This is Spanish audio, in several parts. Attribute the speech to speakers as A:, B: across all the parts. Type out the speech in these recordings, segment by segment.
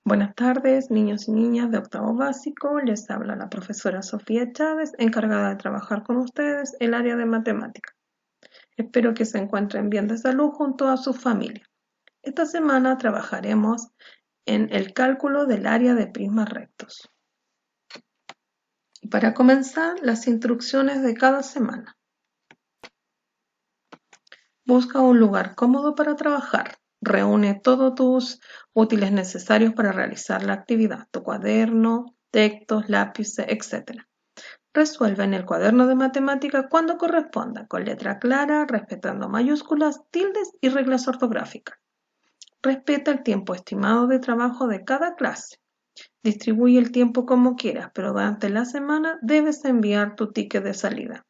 A: Buenas tardes, niños y niñas de octavo básico. Les habla la profesora Sofía Chávez, encargada de trabajar con ustedes el área de matemática. Espero que se encuentren bien de salud junto a su familia. Esta semana trabajaremos en el cálculo del área de prismas rectos. Y para comenzar, las instrucciones de cada semana. Busca un lugar cómodo para trabajar. Reúne todos tus útiles necesarios para realizar la actividad, tu cuaderno, textos, lápices, etc. Resuelve en el cuaderno de matemática cuando corresponda, con letra clara, respetando mayúsculas, tildes y reglas ortográficas. Respeta el tiempo estimado de trabajo de cada clase. Distribuye el tiempo como quieras, pero durante la semana debes enviar tu ticket de salida.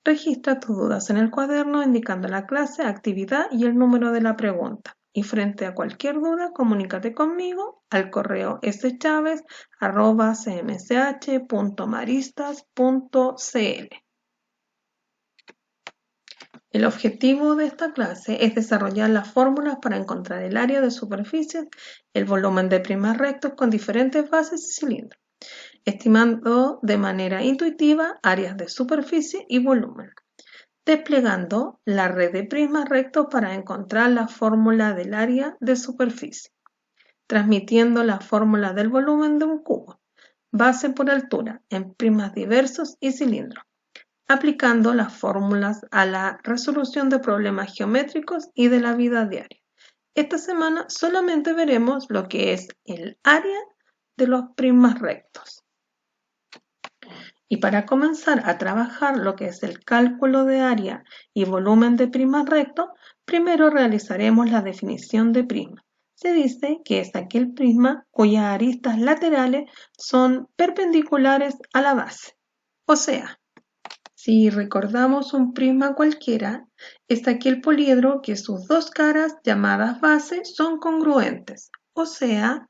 A: Registra tus dudas en el cuaderno indicando la clase, actividad y el número de la pregunta. Y frente a cualquier duda, comunícate conmigo al correo schavez@cmsh.maristas.cl. El objetivo de esta clase es desarrollar las fórmulas para encontrar el área de superficies, el volumen de prismas rectos con diferentes bases y cilindros, estimando de manera intuitiva áreas de superficie y volumen, desplegando la red de prismas rectos para encontrar la fórmula del área de superficie, transmitiendo la fórmula del volumen de un cubo, base por altura, en prismas diversos y cilindros, aplicando las fórmulas a la resolución de problemas geométricos y de la vida diaria. Esta semana solamente veremos lo que es el área de los prismas rectos. Y para comenzar a trabajar lo que es el cálculo de área y volumen de prismas rectos, primero realizaremos la definición de prisma. Se dice que es aquel prisma cuyas aristas laterales son perpendiculares a la base. O sea, si recordamos un prisma cualquiera, es aquel poliedro que sus dos caras, llamadas base, son congruentes. O sea,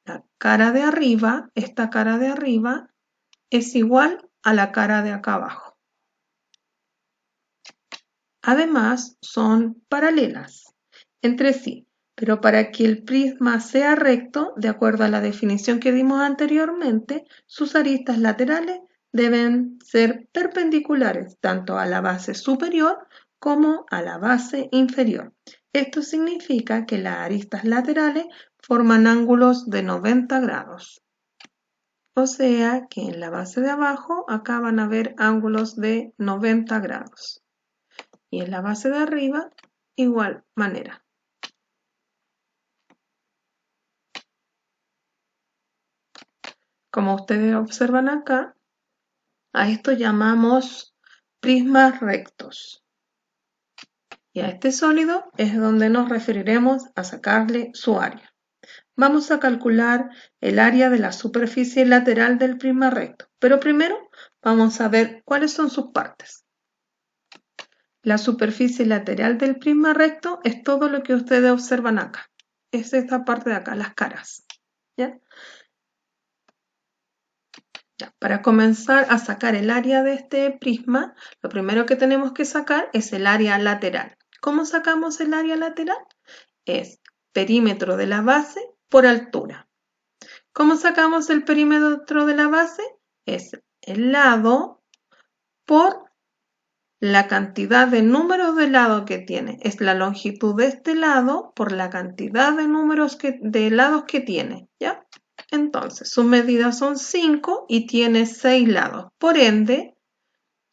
A: la cara de arriba, esta cara de arriba, es igual a la cara de acá abajo. Además, son paralelas entre sí, pero para que el prisma sea recto, de acuerdo a la definición que dimos anteriormente, sus aristas laterales deben ser perpendiculares tanto a la base superior como a la base inferior. Esto significa que las aristas laterales forman ángulos de 90 grados. O sea que en la base de abajo acá van a ver ángulos de 90 grados. Y en la base de arriba, igual manera. Como ustedes observan acá, a esto llamamos prismas rectos. Y a este sólido es donde nos referiremos a sacarle su área. Vamos a calcular el área de la superficie lateral del prisma recto, pero primero vamos a ver cuáles son sus partes. La superficie lateral del prisma recto es todo lo que ustedes observan acá. Es esta parte de acá, las caras. ¿Ya? Para comenzar a sacar el área de este prisma, lo primero que tenemos que sacar es el área lateral. ¿Cómo sacamos el área lateral? Es perímetro de la base por altura. ¿Cómo sacamos el perímetro de la base? Es el lado por la cantidad de números de lado que tiene. Es la longitud de este lado por la cantidad de números de lados que tiene. ¿Ya? Entonces, sus medidas son 5 y tiene 6 lados. Por ende,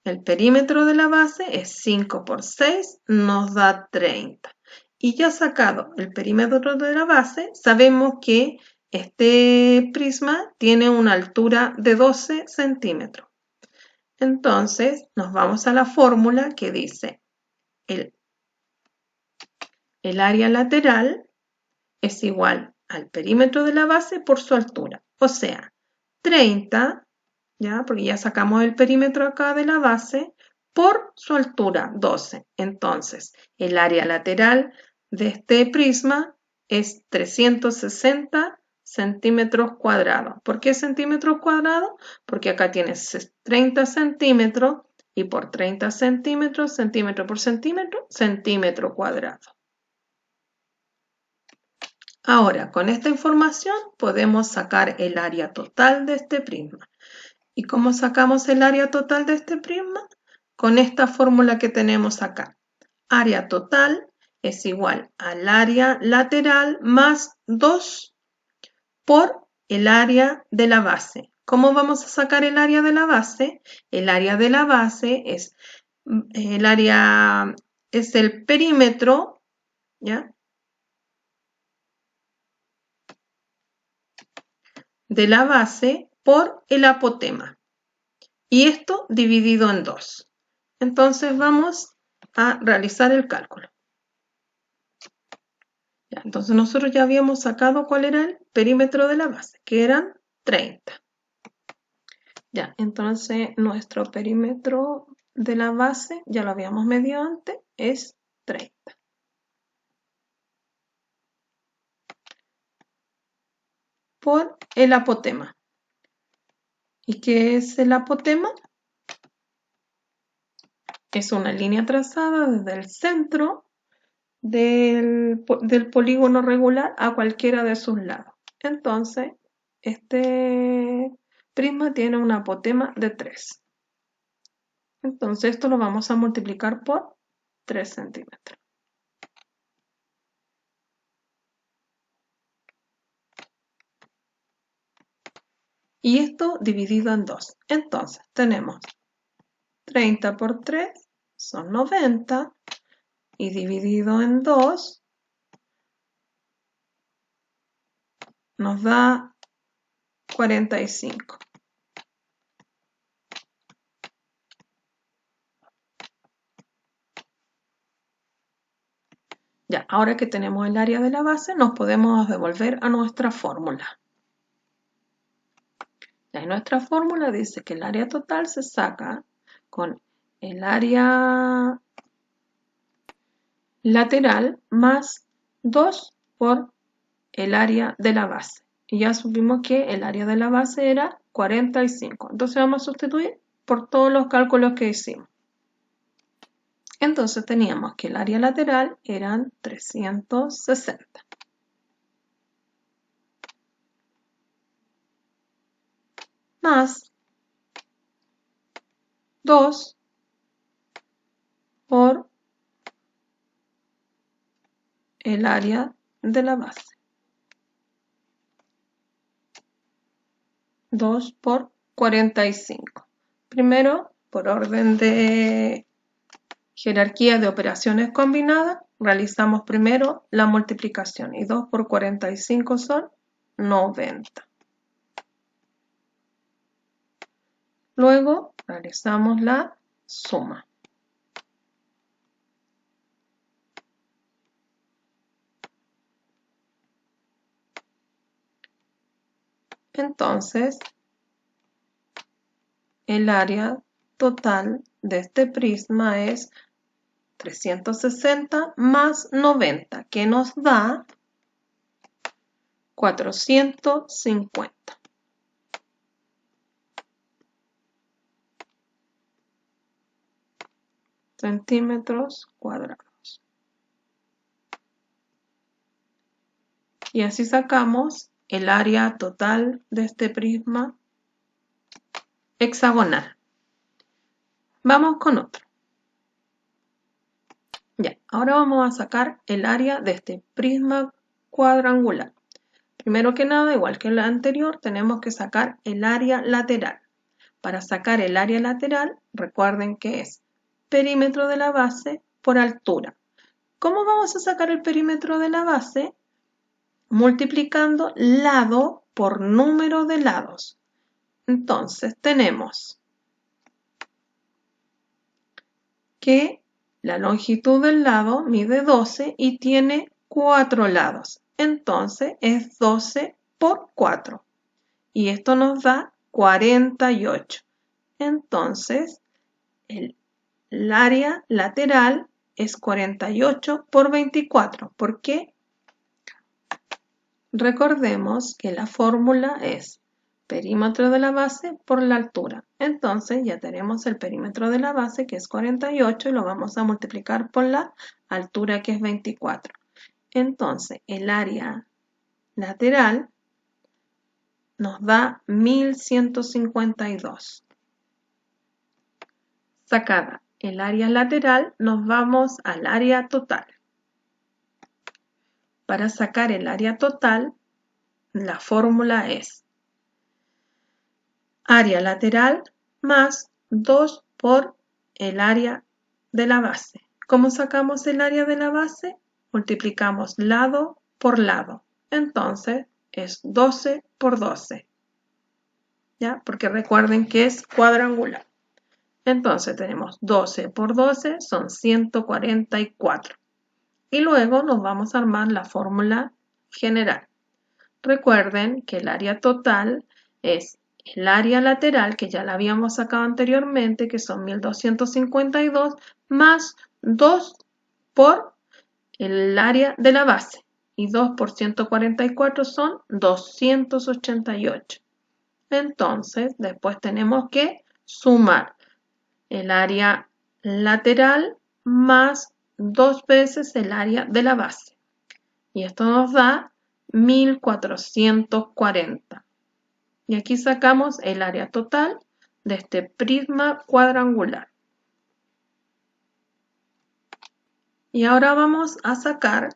A: el perímetro de la base es 5 por 6, nos da 30. Y ya sacado el perímetro de la base, sabemos que este prisma tiene una altura de 12 centímetros. Entonces, nos vamos a la fórmula que dice el área lateral es igual al perímetro de la base por su altura. O sea, 30, ¿ya? Porque ya sacamos el perímetro acá de la base, por su altura, 12. Entonces, el área lateral de este prisma es 360 centímetros cuadrados. ¿Por qué centímetros cuadrados? Porque acá tienes 30 centímetros y por 30 centímetros, centímetro por centímetro, centímetro cuadrado. Ahora, con esta información podemos sacar el área total de este prisma. ¿Y cómo sacamos el área total de este prisma? Con esta fórmula que tenemos acá. Área total es igual al área lateral más 2 por el área de la base. ¿Cómo vamos a sacar el área de la base? El área de la base es el perímetro, ¿ya?, de la base por el apotema. Y esto dividido en 2. Entonces vamos a realizar el cálculo. Ya, entonces nosotros ya habíamos sacado cuál era el perímetro de la base, que eran 30. Ya, entonces nuestro perímetro de la base, ya lo habíamos medido antes, es 30. Por el apotema. ¿Y qué es el apotema? Es una línea trazada desde el centro del polígono regular a cualquiera de sus lados. Entonces, este prisma tiene un apotema de 3. Entonces, esto lo vamos a multiplicar por 3 centímetros. Y esto dividido en 2. Entonces, tenemos 30 por 3 son 90. Y dividido en 2 nos da 45. Ya, ahora que tenemos el área de la base, nos podemos devolver a nuestra fórmula. Ya, en nuestra fórmula dice que el área total se saca con el área lateral más 2 por el área de la base. Y ya supimos que el área de la base era 45. Entonces vamos a sustituir por todos los cálculos que hicimos. Entonces teníamos que el área lateral eran 360. Más 2 por el área de la base. 2 por 45. Primero, por orden de jerarquía de operaciones combinadas, realizamos primero la multiplicación. Y 2 por 45 son 90. Luego, realizamos la suma. Entonces, el área total de este prisma es 360 más 90, que nos da 450 centímetros cuadrados. Y así sacamos el área total de este prisma hexagonal. Vamos con otro. Ya, ahora vamos a sacar el área de este prisma cuadrangular. Primero que nada, igual que la anterior, tenemos que sacar el área lateral. Para sacar el área lateral, recuerden que es perímetro de la base por altura. ¿Cómo vamos a sacar el perímetro de la base? Multiplicando lado por número de lados. Entonces tenemos que la longitud del lado mide 12 y tiene 4 lados. Entonces es 12 por 4. Y esto nos da 48. Entonces el área lateral es 48 por 24. ¿Por qué? Recordemos que la fórmula es perímetro de la base por la altura. Entonces ya tenemos el perímetro de la base, que es 48, y lo vamos a multiplicar por la altura, que es 24. Entonces el área lateral nos da 1152. Sacada el área lateral, nos vamos al área total. Para sacar el área total, la fórmula es área lateral más 2 por el área de la base. ¿Cómo sacamos el área de la base? Multiplicamos lado por lado. Entonces es 12 por 12. ¿Ya? Porque recuerden que es cuadrangular. Entonces tenemos 12 por 12 son 144. Y luego nos vamos a armar la fórmula general. Recuerden que el área total es el área lateral, que ya la habíamos sacado anteriormente, que son 1252, más 2 por el área de la base. Y 2 por 144 son 288. Entonces, después tenemos que sumar el área lateral más 2 veces el área de la base. Y esto nos da 1440. Y aquí sacamos el área total de este prisma cuadrangular. Y ahora vamos a sacar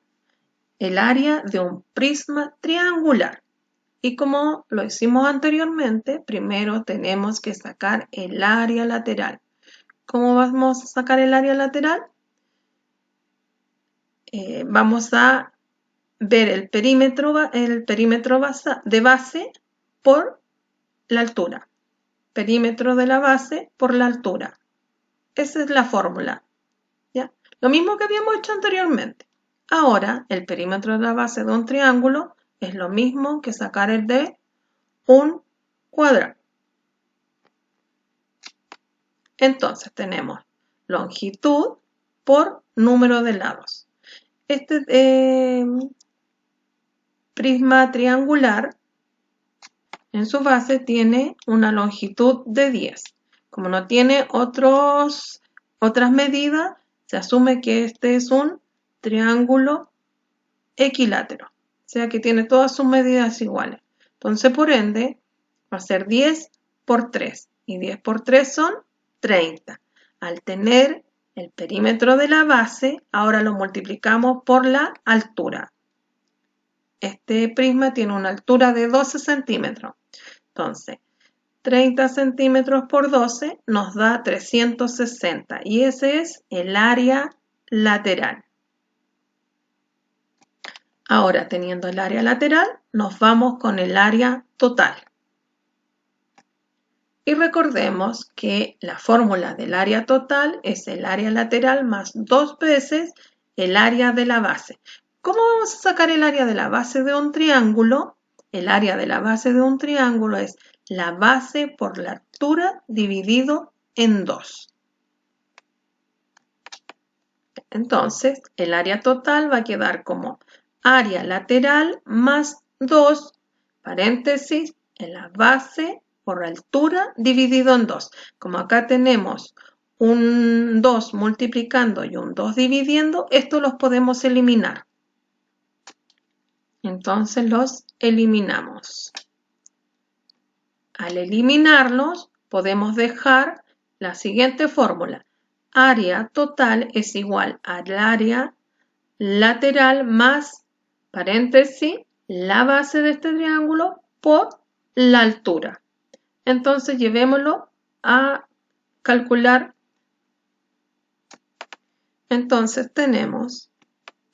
A: el área de un prisma triangular. Y como lo hicimos anteriormente, primero tenemos que sacar el área lateral. ¿Cómo vamos a sacar el área lateral? Vamos a ver el perímetro de base por la altura. Perímetro de la base por la altura. Esa es la fórmula. ¿Ya? Lo mismo que habíamos hecho anteriormente. Ahora, el perímetro de la base de un triángulo es lo mismo que sacar el de un cuadrado. Entonces tenemos longitud por número de lados. Este prisma triangular en su base tiene una longitud de 10. Como no tiene otras medidas, se asume que este es un triángulo equilátero. O sea que tiene todas sus medidas iguales. Entonces, por ende, va a ser 10 por 3. Y 10 por 3 son 30. Al tener el perímetro de la base, ahora lo multiplicamos por la altura. Este prisma tiene una altura de 12 centímetros. Entonces, 30 centímetros por 12 nos da 360 y ese es el área lateral. Ahora, teniendo el área lateral, nos vamos con el área total. Y recordemos que la fórmula del área total es el área lateral más 2 veces el área de la base. ¿Cómo vamos a sacar el área de la base de un triángulo? El área de la base de un triángulo es la base por la altura dividido en 2. Entonces, el área total va a quedar como área lateral más 2, paréntesis, en la base por altura dividido en 2. Como acá tenemos un 2 multiplicando y un 2 dividiendo, estos los podemos eliminar. Entonces los eliminamos. Al eliminarlos, podemos dejar la siguiente fórmula. Área total es igual al área lateral más, paréntesis, la base de este triángulo por la altura. Entonces llevémoslo a calcular. Entonces tenemos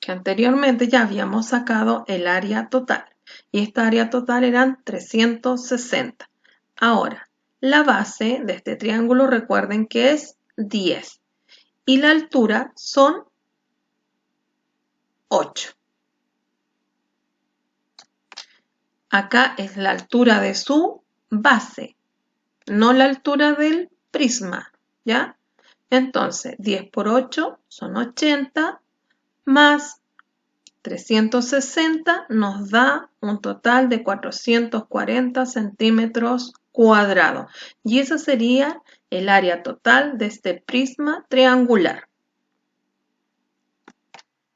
A: que anteriormente ya habíamos sacado el área total y esta área total eran 360. Ahora, la base de este triángulo recuerden que es 10 y la altura son 8. Acá es la altura de su base, no la altura del prisma, ¿ya? Entonces, 10 por 8 son 80, más 360 nos da un total de 440 centímetros cuadrados. Y ese sería el área total de este prisma triangular.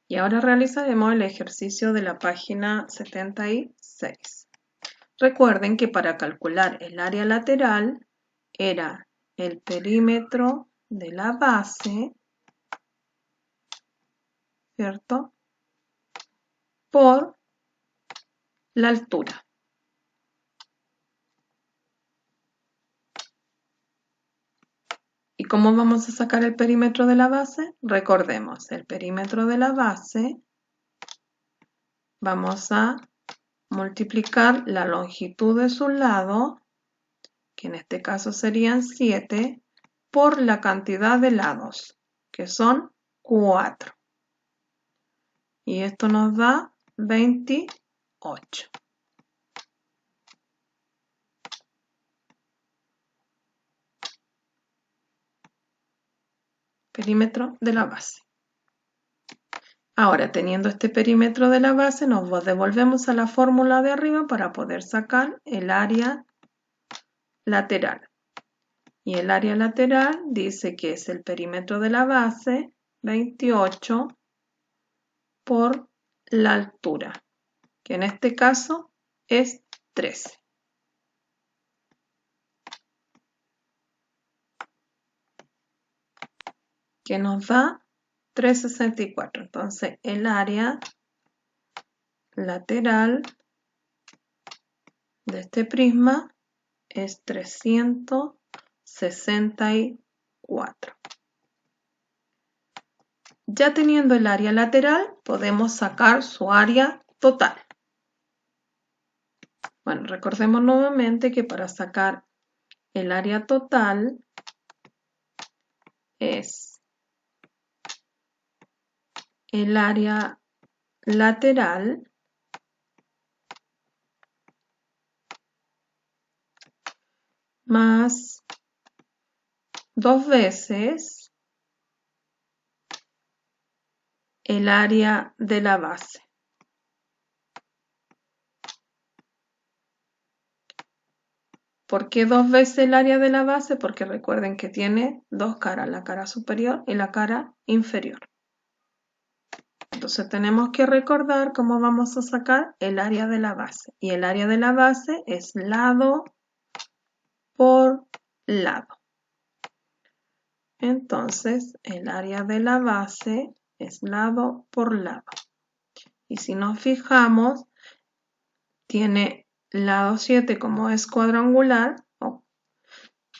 A: Y ahora realizaremos el ejercicio de la página 76. 6. Recuerden que para calcular el área lateral era el perímetro de la base, ¿cierto?, por la altura. ¿Y cómo vamos a sacar el perímetro de la base? Recordemos, el perímetro de la base vamos a multiplicar la longitud de su lado, que en este caso serían 7, por la cantidad de lados, que son 4. Y esto nos da 28. Perímetro de la base. Ahora, teniendo este perímetro de la base, nos devolvemos a la fórmula de arriba para poder sacar el área lateral. Y el área lateral dice que es el perímetro de la base, 28, por la altura, que en este caso es 13. Que nos da 364. Entonces, el área lateral de este prisma es 364. Ya teniendo el área lateral, podemos sacar su área total. Bueno, recordemos nuevamente que para sacar el área total es el área lateral más 2 veces el área de la base. ¿Por qué 2 veces el área de la base? Porque recuerden que tiene dos caras, la cara superior y la cara inferior. Entonces tenemos que recordar cómo vamos a sacar el área de la base. Y el área de la base es lado por lado. Entonces el área de la base es lado por lado. Y si nos fijamos, tiene lado 7 como es cuadrangular,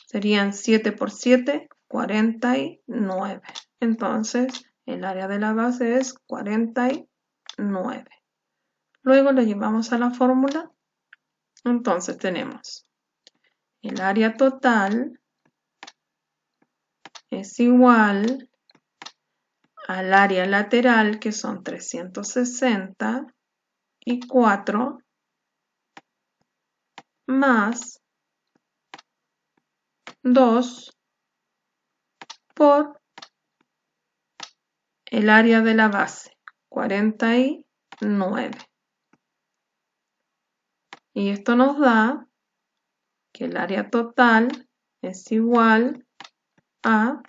A: serían 7 por 7, 49. Entonces, el área de la base es 49. Luego lo llevamos a la fórmula. Entonces tenemos el área total es igual al área lateral, que son 364, más 2 por el área de la base, 49. Y esto nos da que el área total es igual a,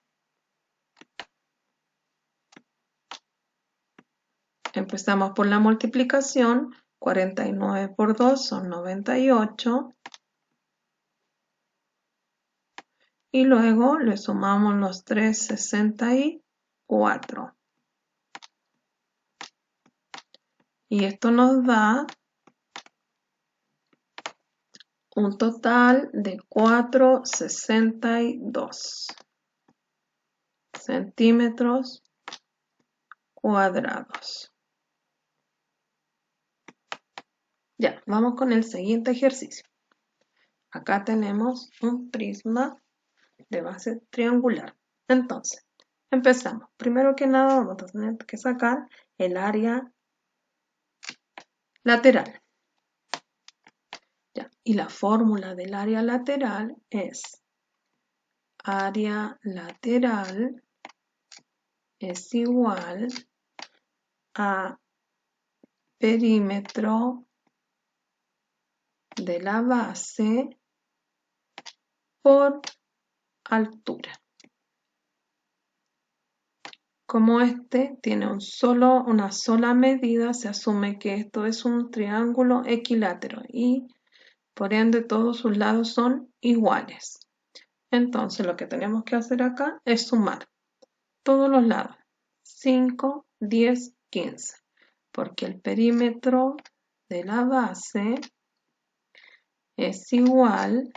A: empezamos por la multiplicación, 49 por 2 son 98, y luego le sumamos los 364. Y esto nos da un total de 462 centímetros cuadrados. Ya, vamos con el siguiente ejercicio. Acá tenemos un prisma de base triangular. Entonces, empezamos. Primero que nada vamos a tener que sacar el área lateral. Ya, y la fórmula del área lateral es área lateral es igual a perímetro de la base por altura. Como este tiene una sola medida, se asume que esto es un triángulo equilátero y por ende todos sus lados son iguales. Entonces lo que tenemos que hacer acá es sumar todos los lados. 5, 10, 15. Porque el perímetro de la base es igual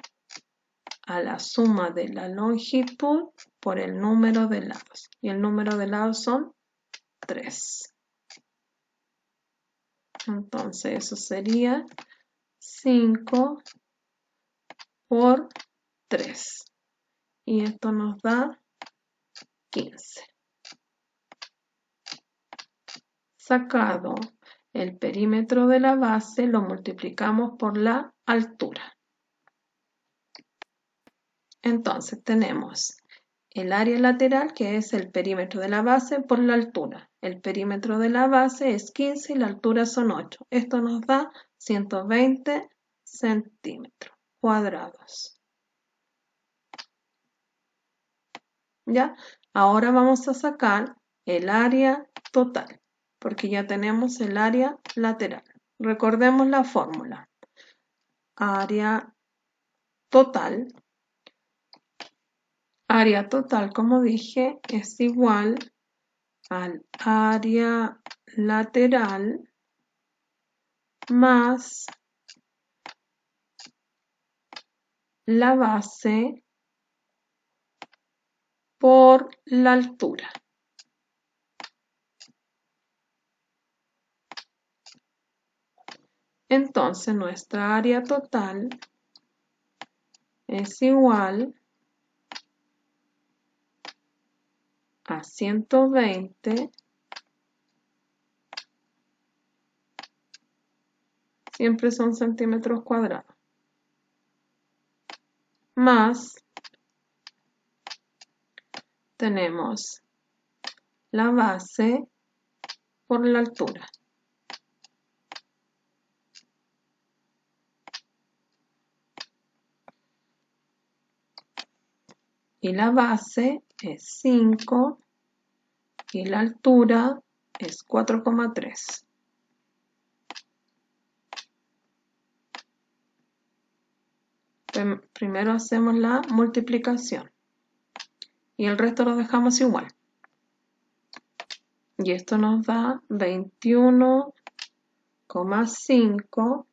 A: a la suma de la longitud por el número de lados. Y el número de lados son 3. Entonces eso sería 5 por 3. Y esto nos da 15. Sacado el perímetro de la base, lo multiplicamos por la altura. Entonces tenemos el área lateral, que es el perímetro de la base por la altura. El perímetro de la base es 15 y la altura son 8. Esto nos da 120 centímetros cuadrados. ¿Ya? Ahora vamos a sacar el área total, porque ya tenemos el área lateral. Recordemos la fórmula. Área total, como dije, es igual al área lateral más la base por la altura. Entonces nuestra área total es igual a 120 siempre son centímetros cuadrados, más tenemos la base por la altura. Y la base es 5 y la altura es 4,3. Primero hacemos la multiplicación y el resto lo dejamos igual. Y esto nos da 21,5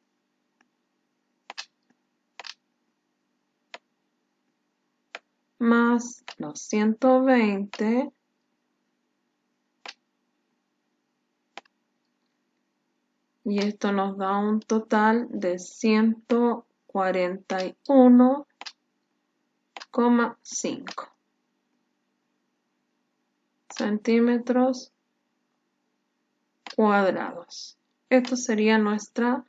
A: más los 120 y esto nos da un total de 141,5 centímetros cuadrados. Esto sería nuestra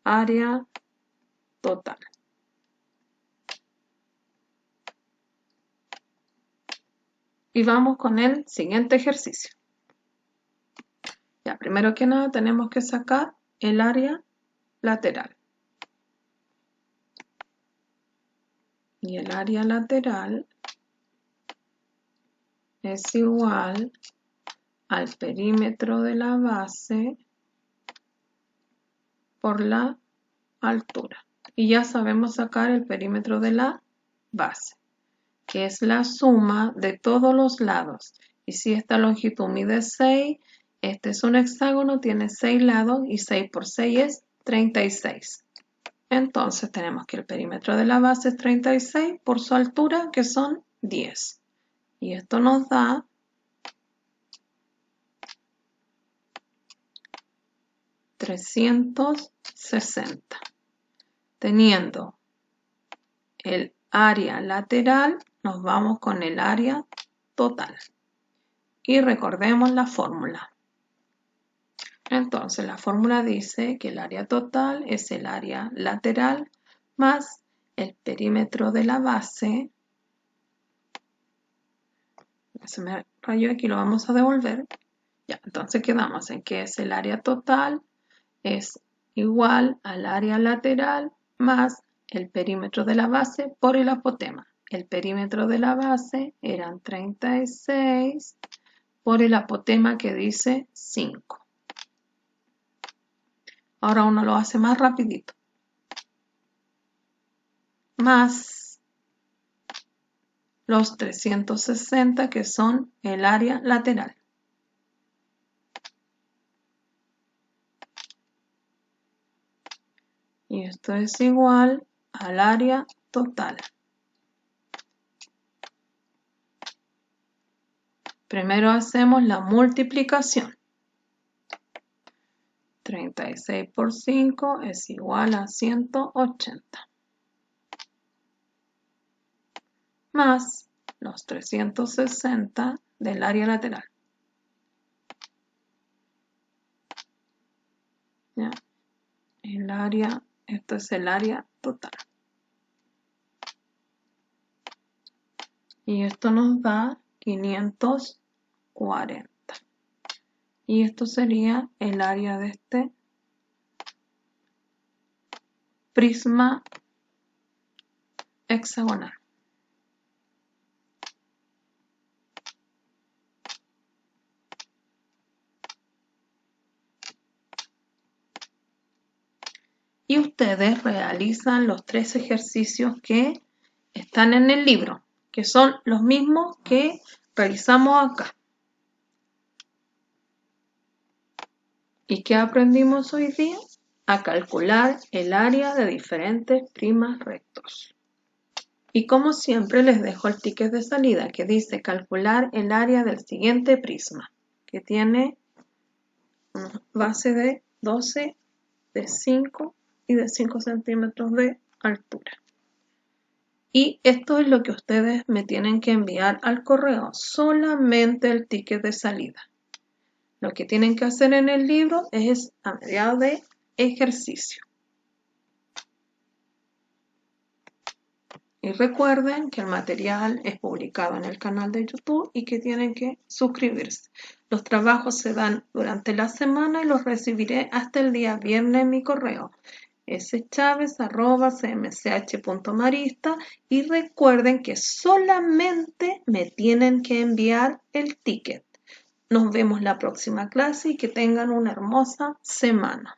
A: área total. Y vamos con el siguiente ejercicio. Ya, primero que nada tenemos que sacar el área lateral. Y el área lateral es igual al perímetro de la base por la altura. Y ya sabemos sacar el perímetro de la base, que es la suma de todos los lados. Y si esta longitud mide 6, este es un hexágono, tiene 6 lados y 6 por 6 es 36. Entonces tenemos que el perímetro de la base es 36 por su altura, que son 10. Y esto nos da 360. Teniendo el área lateral, nos vamos con el área total. Y recordemos la fórmula. Entonces la fórmula dice que el área total es el área lateral más el perímetro de la base. Se me rayó aquí, lo vamos a devolver. Ya, entonces quedamos en que es el área total es igual al área lateral más el perímetro de la base por el apotema. El perímetro de la base eran 36 por el apotema que dice 5. Ahora uno lo hace más rapidito. Más los 360 que son el área lateral. Y esto es igual al área total. Primero hacemos la multiplicación. 36 por 5 es igual a 180. Más los 360 del área lateral. ¿Ya? Esto es el área total. Y esto nos da 540. Y esto sería el área de este prisma hexagonal. Y ustedes realizan los 3 ejercicios que están en el libro, que son los mismos que realizamos acá. ¿Y qué aprendimos hoy día? A calcular el área de diferentes prismas rectos. Y como siempre les dejo el ticket de salida que dice calcular el área del siguiente prisma, que tiene una base de 12, de 5 y de 5 centímetros de altura. Y esto es lo que ustedes me tienen que enviar al correo, solamente el ticket de salida. Lo que tienen que hacer en el libro es a mediado de ejercicio. Y recuerden que el material es publicado en el canal de YouTube y que tienen que suscribirse. Los trabajos se dan durante la semana y los recibiré hasta el día viernes en mi correo schavez@cmch.marista y recuerden que solamente me tienen que enviar el ticket. Nos vemos la próxima clase y que tengan una hermosa semana.